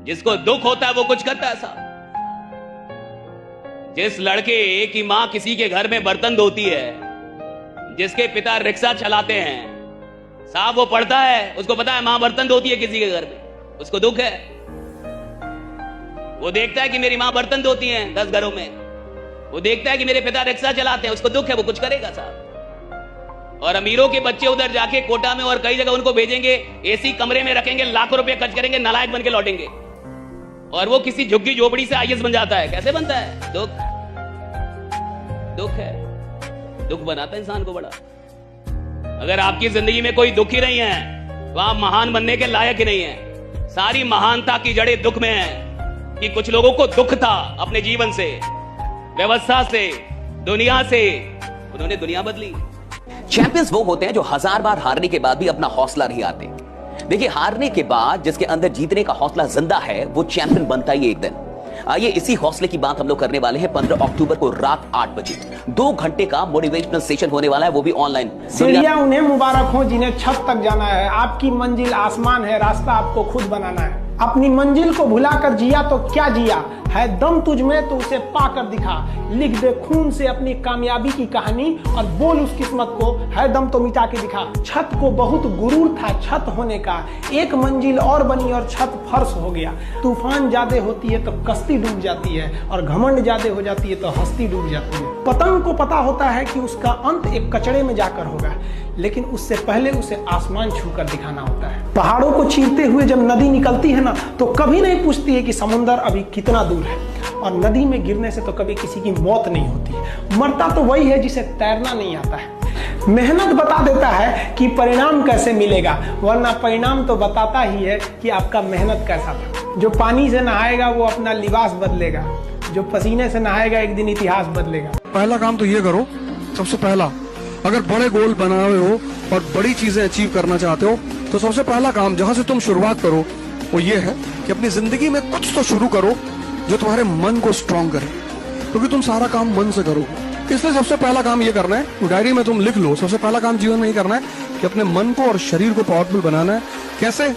जिसको दुख होता है वो कुछ करता है साहब। जिस लड़के की मां किसी के घर में बर्तन धोती है, जिसके पिता रिक्शा चलाते हैं साहब, वो पढ़ता है, उसको पता है मां बर्तन धोती है किसी के घर में, उसको दुख है। वो देखता है कि मेरी मां बर्तन धोती है 10 घरों में, वो देखता है कि मेरे पिता रिक्शा चलाते हैं, उसको दुख है, वो कुछ करेगा साहब। और अमीरों के बच्चे उधर जाके कोटा में और कई जगह उनको भेजेंगे, एसी कमरे में रखेंगे, लाखों रुपए खर्च करेंगे, नालायक बन के लौटेंगे। और वो किसी झुग्गी झोपड़ी से आईएएस बन जाता है। कैसे बनता है? दुख है, दुख बनाता है इंसान को बड़ा। अगर आपकी जिंदगी में कोई दुख ही नहीं है तो आप महान बनने के लायक ही नहीं है। सारी महानता की जड़ें दुख में है कि कुछ लोगों को दुख था अपने जीवन से, व्यवस्था से, दुनिया से, उन्होंने दुनिया बदली। चैंपियंस वो होते हैं जो 1000 बार हारने के बाद भी अपना हौसला नहीं हारते। देखिए, हारने के बाद जिसके अंदर जीतने का हौसला जिंदा है वो चैंपियन बनता ही एक दिन। आइए इसी हौसले की बात हम लोग करने वाले हैं 15 अक्टूबर को रात 8 बजे 2 घंटे का मोटिवेशनल सेशन होने वाला है, वो भी ऑनलाइन। सीढ़ियां उन्हें मुबारक हो जिन्हें छत तक जाना है। आपकी मंजिल आसमान है, रास्ता आपको खुद बनाना है। अपनी मंजिल को भुलाकर जिया तो क्या जिया है, दम तुझ में तो उसे पाकर दिखा। लिख दे खून से अपनी कामयाबी की कहानी और बोल उस किस्मत को है दम तो मिटा के दिखा। छत को बहुत गुरूर था छत होने का, एक मंजिल और बनी और छत फर्श हो गया। तूफान ज्यादा होती है तो कश्ती डूब जाती है और घमंड ज्यादा हो जाती है तो हस्ती डूब जाती है। पतंग को पता होता है कि उसका अंत एक कचड़े में जाकर होगा, लेकिन उससे पहले उसे आसमान छूकर दिखाना होता है। पहाड़ों को चीरते हुए जब नदी निकलती है ना, तो कभी नहीं पूछती है कि समुद्र अभी कितना दूर है। और नदी में गिरने से तो कभी किसी की मौत नहीं होती। मरता तो वही है जिसे तैरना नहीं आता है। मेहनत बता देता है कि परिणाम कैसे मिलेगा, वरना परिणाम तो बताता ही है कि आपका मेहनत कैसा था। जो पानी से नहाएगा वो अपना लिबास बदलेगा, जो पसीने से नहाएगा एक दिन इतिहास बदलेगा। पहला काम तो ये करो, सबसे पहला, अगर बड़े गोल बना रहे हो और बड़ी चीजें अचीव करना चाहते हो तो सबसे पहला काम जहां से तुम शुरुआत करो वो ये है कि अपनी जिंदगी में कुछ तो शुरू करो जो तुम्हारे मन को स्ट्रांग करे, क्योंकि तुम सारा काम मन से करोगे। इसलिए सबसे पहला काम ये करना है, डायरी में तुम लिख लो, सबसे पहला काम जीवन में ही करना है कि अपने मन को और शरीर को पावरफुल बनाना है। कैसे?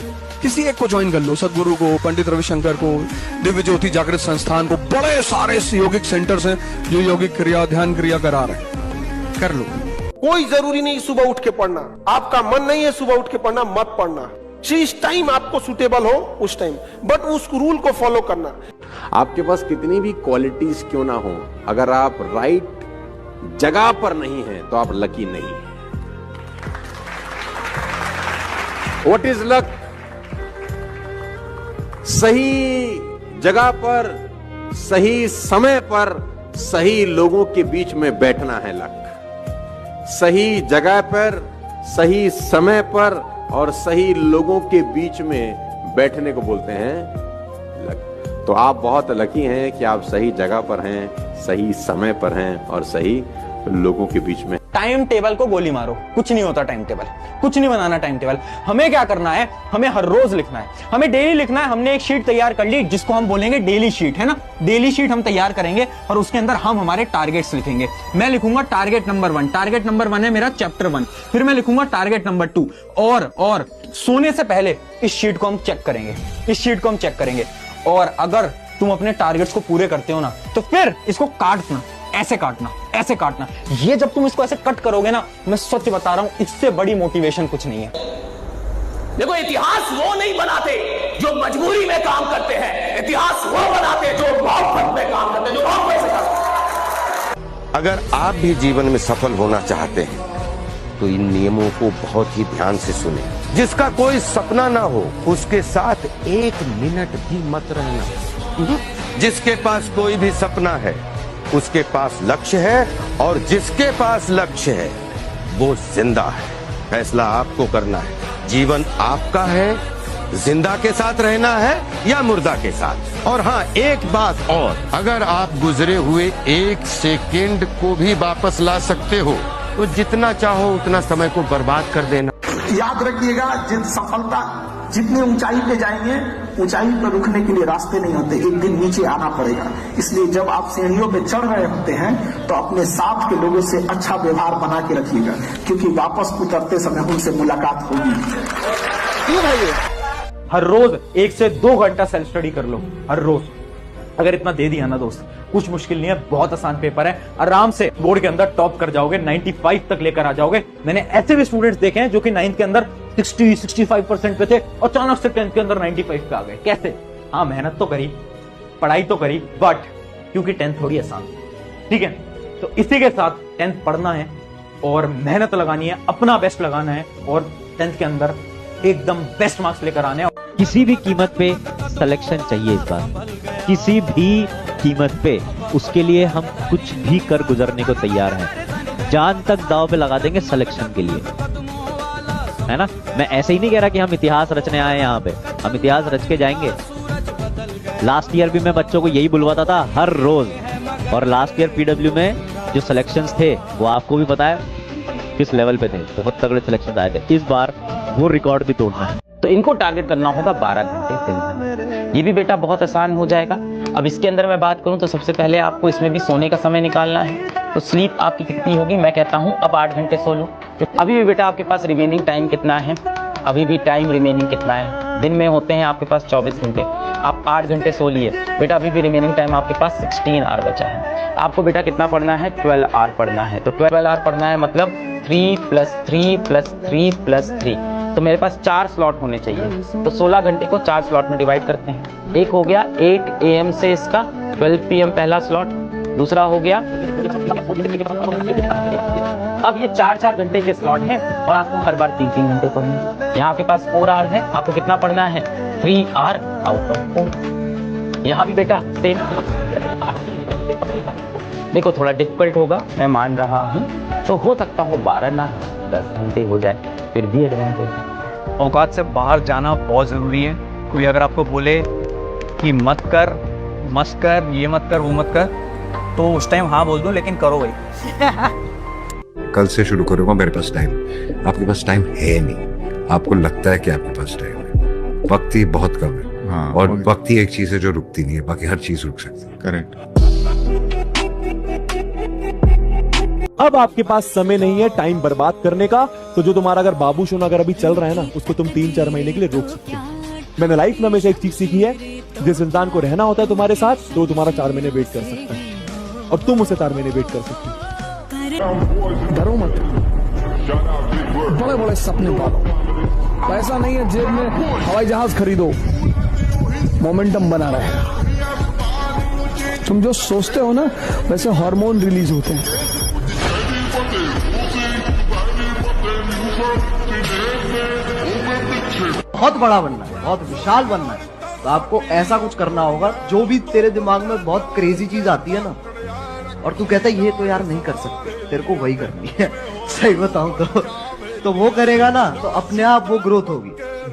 किसी एक को ज्वाइन कर लो, सदगुरु को, पंडित रविशंकर को, दिव्य ज्योति जागृत संस्थान को। बड़े सारे योगिक सेंटर्स हैं जो योगिक क्रिया, ध्यान क्रिया करा रहे हैं, कर लो। कोई जरूरी नहीं सुबह उठ के पढ़ना, आपका मन नहीं है सुबह उठ के पढ़ना, मत पढ़ना। जिस टाइम आपको सुटेबल हो उस टाइम, बट उस रूल को फॉलो करना। आपके पास कितनी भी क्वालिटीज क्यों ना हो, अगर आप राइट जगह पर नहीं हैं तो आप लकी नहीं हैं। What is luck? सही जगह पर, सही समय पर, सही लोगों के बीच में बैठना है लक। सही जगह पर, सही समय पर और सही लोगों के बीच में बैठने को बोलते हैं लक। तो आप बहुत लकी हैं कि आप सही जगह पर हैं, सही समय पर हैं और सही लोगों के बीच में। टाइम टेबल को गोली मारो, कुछ नहीं होता टाइम टेबल, कुछ नहीं बनाना टाइम टेबल। हमें क्या करना है, हमें हर रोज लिखना है, हमें डेली लिखना है। हमने एक शीट तैयार कर ली जिसको हम बोलेंगे डेली शीट, है ना। डेली शीट हम तैयार करेंगे और उसके अंदर हम हमारे टारगेट्स लिखेंगे। मैं लिखूंगा टारगेट नंबर 1, टारगेट नंबर 1 है मेरा चैप्टर 1। फिर मैं लिखूंगा टारगेट नंबर 2। और सोने से पहले इस शीट को हम चेक करेंगे, इस शीट को हम चेक करेंगे। और अगर तुम अपने टारगेट्स को पूरे करते हो ना, तो फिर इसको काटना, ऐसे काटना, ऐसे काटना। ये जब तुम इसको ऐसे कट करोगे ना, मैं सच बता रहा हूं, इससे बड़ी मोटिवेशन कुछ नहीं है। देखो, इतिहास वो नहीं बनाते जो मजबूरी में काम करते हैं, इतिहास वो बनाते जो मोहब्बत में काम करते हैं, जो मोहब्बत से काम। अगर आप भी जीवन में सफल होना चाहते हैं तो इन नियमों को बहुत ही ध्यान से सुने। जिसका कोई सपना ना हो उसके साथ 1 मिनट भी मत रहना। जिसके पास कोई भी सपना है उसके पास लक्ष्य है, और जिसके पास लक्ष्य है वो जिंदा है। फैसला आपको करना है, जीवन आपका है, जिंदा के साथ रहना है या मुर्दा के साथ। और हाँ, एक बात और, अगर आप गुजरे हुए 1 सेकेंड को भी वापस ला सकते हो तो जितना चाहो उतना समय को बर्बाद कर देना। याद रखिएगा, जिन सफलता जितनी ऊंचाई पे जाएंगे, ऊंचाई पर रुकने के लिए रास्ते नहीं होते, एक दिन नीचे आना पड़ेगा। इसलिए जब आप सीढ़ियों पे चढ़ रहे होते हैं तो अपने साथ के लोगों से अच्छा व्यवहार बना के रखिएगा, क्योंकि वापस उतरते समय उनसे मुलाकात होगी। हर रोज 1 से 2 घंटा सेल्फ स्टडी कर लो, हर रोज। अगर इतना दे दिया ना दोस्त, कुछ मुश्किल नहीं है, बहुत आसान पेपर है, आराम से बोर्ड के अंदर टॉप कर जाओगे, 95 तक लेकर आ जाओगे। मैंने ऐसे भी स्टूडेंट्स देखे हैं जो कि 9th के अंदर 60-65% पे थे, अचानक से 10th के अंदर 95 पे आ गए। कैसे? हाँ, मेहनत तो करी, पढ़ाई तो करी, बट क्योंकि 10th थोड़ी आसान, ठीक है। तो इसी के साथ 10th पढ़ना है और मेहनत लगानी है, अपना बेस्ट लगाना है और 10th के अंदर एकदम बेस्ट मार्क्स लेकर आने हैं। किसी भी कीमत पे सिलेक्शन चाहिए इस बार, किसी भी कीमत पे। उसके लिए हम कुछ भी कर गुजरने को तैयार हैं, जान तक दांव पे लगा देंगे सिलेक्शन के लिए, है ना। मैं ऐसे ही नहीं कह रहा कि हम इतिहास रचने आए यहाँ पे, हम इतिहास रच के जाएंगे। लास्ट ईयर भी मैं बच्चों को यही बुलवाता था हर रोज, और लास्ट ईयर पीडब्ल्यू में जो सिलेक्शंस थे वो आपको भी पता है किस लेवल पे थे, बहुत तगड़े सिलेक्शंस आए थे। इस बार वो रिकॉर्ड भी तोड़ना है। तो इनको टारगेट करना होगा 12 घंटे दिन में। ये भी बेटा बहुत आसान हो जाएगा। अब इसके अंदर मैं बात करूं तो सबसे पहले आपको इसमें भी सोने का समय निकालना है। तो स्लीप आपकी कितनी होगी? मैं कहता हूं अब 8 घंटे सो लो। अभी भी बेटा आपके पास रिमेनिंग टाइम कितना है? अभी भी टाइम रिमेनिंग कितना है? दिन में होते हैं आपके पास 24 घंटे, आप 8 घंटे सो लिए बेटा, अभी भी रिमेनिंग टाइम आपके पास 16 आवर बचा है। आपको बेटा कितना पढ़ना है? 12 आवर पढ़ना है। तो 12 आवर पढ़ना है मतलब 3 + 3 + 3 + 3, तो मेरे पास 4 स्लॉट होने चाहिए। तो 16 घंटे को 4 स्लॉट में डिवाइड करते हैं। एक हो गया 8 AM से इसका 12 PM पहला स्लॉट, दूसरा हो गया। अब ये 4-4 घंटे के स्लॉट हैं और आपको हर बार 3-3 घंटे पढ़ने हैं। यहाँ आपके पास 4 आवर है, आपको कितना पढ़ना है? 3 आवर आउट ऑफ 4। यहाँ भी बेटा सेम। देखो थोड़ा डिफिकल्ट होगा, मैं मान रहा हूँ, तो हो सकता हो 12 ना 10 घंटे हो जाए, फिर भी एडवांटेज। औकात से बाहर जाना बहुत ज़रूरी है। कोई अगर आपको बोले कि मत कर, मत कर, ये मत कर, वो मत कर, तो उस टाइम हाँ बोल दो, लेकिन करो भाई। कल से शुरू करूंगा, मेरे पास टाइम। आपके पास टाइम है नहीं, आपको लगता है कि आपके पास टाइम है। वक्त ही बहुत कम है। हाँ, और वक्त ही एक चीज है जो रुकती नहीं है, बाकी हर चीज रुक सकती है। करेक्ट। अब आपके पास समय नहीं है टाइम बर्बाद करने का, तो जो तुम्हारा अगर बाबू शो अगर अभी चल रहा है ना, उसको तुम 3-4 महीने के लिए रोक सकते हो। मैंने लाइफ में हमेशा एक चीज सीखी है, जिस इंसान को रहना होता है तुम्हारे साथ, तो तुम्हारा 4 महीने वेट कर सकता है और तुम उसे 4 महीने वेट कर सकते हो। डरो मत, बड़े बड़े सपने पालो। पैसा नहीं है जेब में, हवाई जहाज खरीदो, मोमेंटम बना रहे। तुम जो सोचते हो ना, वैसे हार्मोन रिलीज होते हैं। बहुत बड़ा बनना है, बहुत विशाल बनना है, तो आपको ऐसा कुछ करना होगा जो भी तेरे दिमाग में बहुत क्रेजी चीज आती है ना, और तू कहता है ये तो यार नहीं कर सकते, तेरे को वही करनी है। सही बताऊं तो वो करेगा ना, तो अपने आप वो ग्रोथ होगी।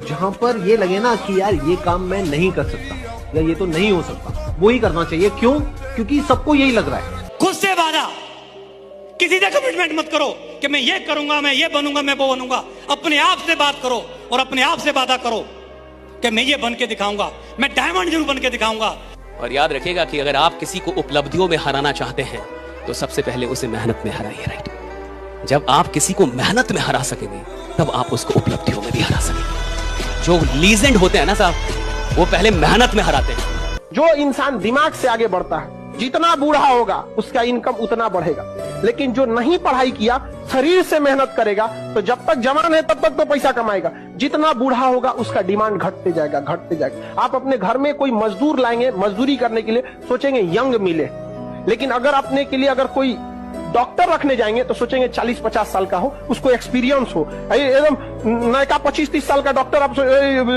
जहां पर ये लगे ना कि यार ये काम मैं नहीं कर सकता या ये तो नहीं हो सकता, वो ही करना चाहिए। क्यों? क्योंकि सबको यही लग रहा है। खुद से वादा, किसी से कमिटमेंट मत करो कि मैं ये करूंगा, मैं ये बनूंगा, मैं वो बनूंगा। अपने आप से बात करो और अपने आप से वादा करो कि मैं ये बन के दिखाऊंगा, मैं डायमंड जरूर बन के दिखाऊंगा। और याद रखिएगा कि अगर आप किसी को उपलब्धियों में हराना चाहते हैं, तो सबसे पहले उसे मेहनत में हराइए, राइट। जब आप किसी को मेहनत में हरा सकेंगे, तब आप उसको उपलब्धियों में भी हरा सकेंगे। जो लीजेंड होते हैं ना साहब, वो पहले मेहनत में हराते हैं। जो इंसान दिमाग से आगे बढ़ता है, जितना बूढ़ा होगा उसका इनकम उतना बढ़ेगा। लेकिन जो नहीं पढ़ाई किया, शरीर से मेहनत करेगा, तो जब तक जवान है तब तक तो पैसा कमाएगा। जितना बूढ़ा होगा उसका डिमांड घटते जाएगा, घटते जाएगा। आप अपने घर में कोई मजदूर लाएंगे, मजदूरी करने के लिए सोचेंगे यंग मिले, लेकिन अगर अपने के लिए अगर कोई डॉक्टर रखने जाएंगे तो सोचेंगे 40-50 साल का हो, उसको एक्सपीरियंस हो। एकदम नया 25-30 साल का डॉक्टर आप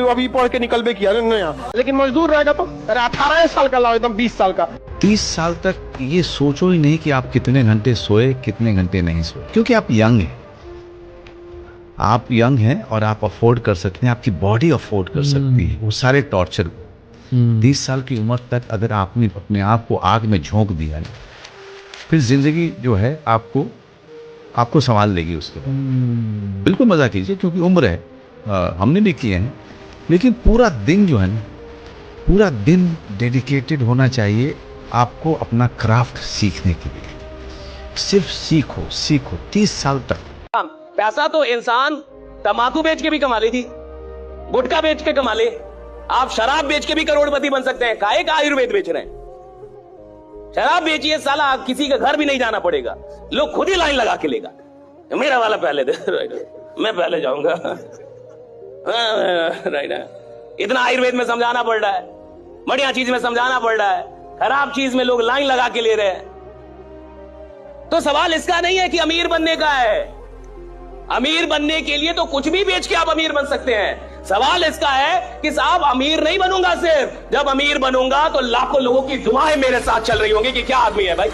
अभी पढ़ के निकलबे किया नया, लेकिन मजदूर रहेगा तो 18 साल का लाओ, एकदम 20 साल का। 30 साल तक ये सोचो ही नहीं कि आप कितने घंटे सोए, कितने घंटे नहीं सोए, क्योंकि आप यंग हैं। आप यंग हैं और आप अफोर्ड कर सकते हैं, आपकी बॉडी अफोर्ड कर सकती है वो सारे टॉर्चर। 30 साल की उम्र तक अगर आपने अपने आप को आग में झोंक दिया, फिर जिंदगी जो है आपको संभाल लेगी उसके बाद। बिल्कुल मजा कीजिए, क्योंकि उम्र है, हमने भी किए हैं, लेकिन पूरा दिन जो है ना, पूरा दिन डेडिकेटेड होना चाहिए आपको अपना क्राफ्ट सीखने के लिए। सिर्फ सीखो 30 साल तक। पैसा तो इंसान तंबाकू बेच के भी कमा ली थी, गुटखा बेच के कमा ले, आप शराब बेच के भी करोड़पति बन सकते हैं, काहे का आयुर्वेद बेच रहे हैं? शराब बेचिए साला, किसी के घर भी नहीं जाना पड़ेगा, लोग खुद ही लाइन लगा के लेगा। मेरा वाला पहले दे, मैं पहले जाऊंगा। इतना आयुर्वेद में समझाना पड़ रहा है, बढ़िया चीज में समझाना पड़ रहा है, खराब चीज में लोग लाइन लगा के ले रहे हैं। तो सवाल इसका नहीं है कि अमीर बनने का है, अमीर बनने के लिए तो कुछ भी बेच के आप अमीर बन सकते हैं। सवाल इसका है कि साहब अमीर नहीं बनूंगा सिर्फ, जब अमीर बनूंगा तो लाखों लोगों की दुआएं मेरे साथ चल रही होंगी कि क्या आदमी है भाई।